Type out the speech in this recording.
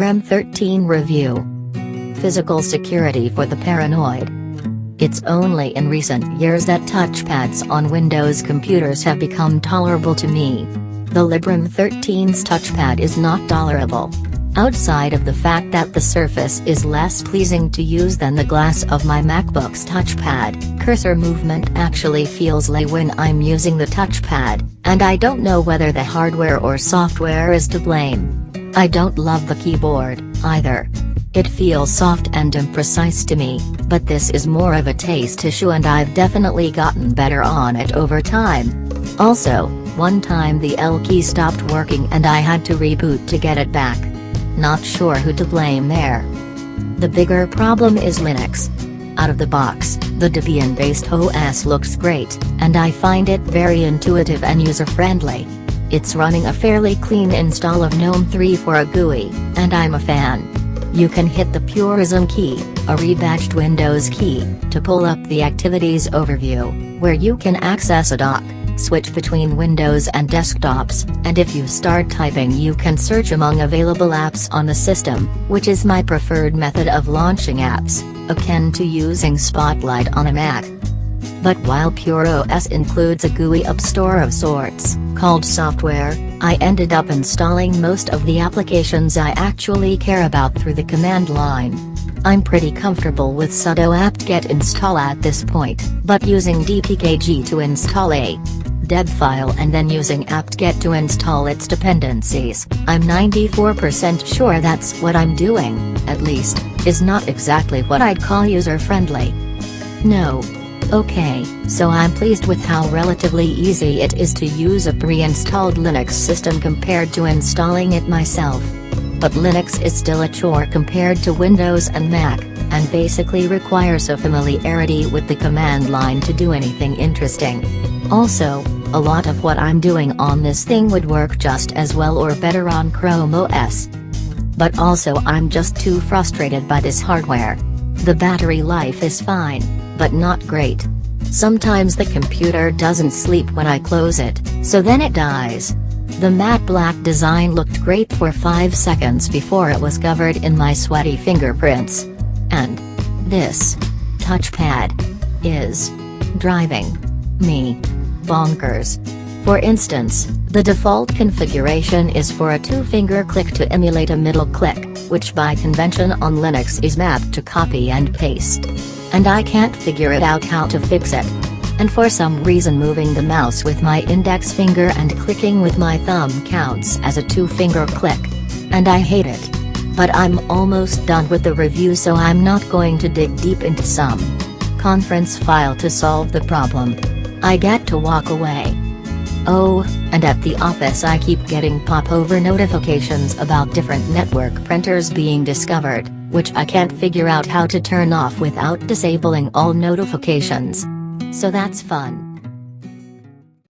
Libren 13 Review. Physical security for the paranoid. It's only in recent years that touchpads on Windows computers have become tolerable to me. The Libren 13's touchpad is not tolerable. Outside of the fact that the surface is less pleasing to use than the glass of my MacBook's touchpad, cursor movement actually feels lame when I'm using the touchpad, and I don't know whether the hardware or software is to blame. I don't love the keyboard, either. It feels soft and imprecise to me, but this is more of a taste issue and I've definitely gotten better on it over time. Also, one time the L key stopped working and I had to reboot to get it back. Not sure who to blame there. The bigger problem is Linux. Out of the box, the Debian-based OS looks great, and I find it very intuitive and user-friendly. It's running a fairly clean install of GNOME 3 for a GUI, and I'm a fan. You can hit the Purism key, a rebadged Windows key, to pull up the Activities overview, where you can access a dock, switch between Windows and desktops, and if you start typing you can search among available apps on the system, which is my preferred method of launching apps, akin to using Spotlight on a Mac. But while PureOS includes a GUI app store of sorts, called software, I ended up installing most of the applications I actually care about through the command line. I'm pretty comfortable with sudo apt-get install at this point, but using dpkg to install a deb file and then using apt-get to install its dependencies, I'm 94% sure that's what I'm doing, at least, is not exactly what I'd call user-friendly. No. Okay, so I'm pleased with how relatively easy it is to use a pre-installed Linux system compared to installing it myself. But Linux is still a chore compared to Windows and Mac, and basically requires a familiarity with the command line to do anything interesting. Also, a lot of what I'm doing on this thing would work just as well or better on Chrome OS. But also I'm just too frustrated by this hardware. The battery life is fine, but not great. Sometimes the computer doesn't sleep when I close it, so then it dies. The matte black design looked great for 5 seconds before it was covered in my sweaty fingerprints. And this touchpad is driving me bonkers. For instance, the default configuration is for a 2-finger click to emulate a middle click, which by convention on Linux is mapped to copy and paste. And I can't figure it out how to fix it. And for some reason moving the mouse with my index finger and clicking with my thumb counts as a 2-finger click. And I hate it. But I'm almost done with the review, so I'm not going to dig deep into some conference file to solve the problem. I get to walk away. Oh, and at the office I keep getting pop-over notifications about different network printers being discovered, which I can't figure out how to turn off without disabling all notifications. So that's fun.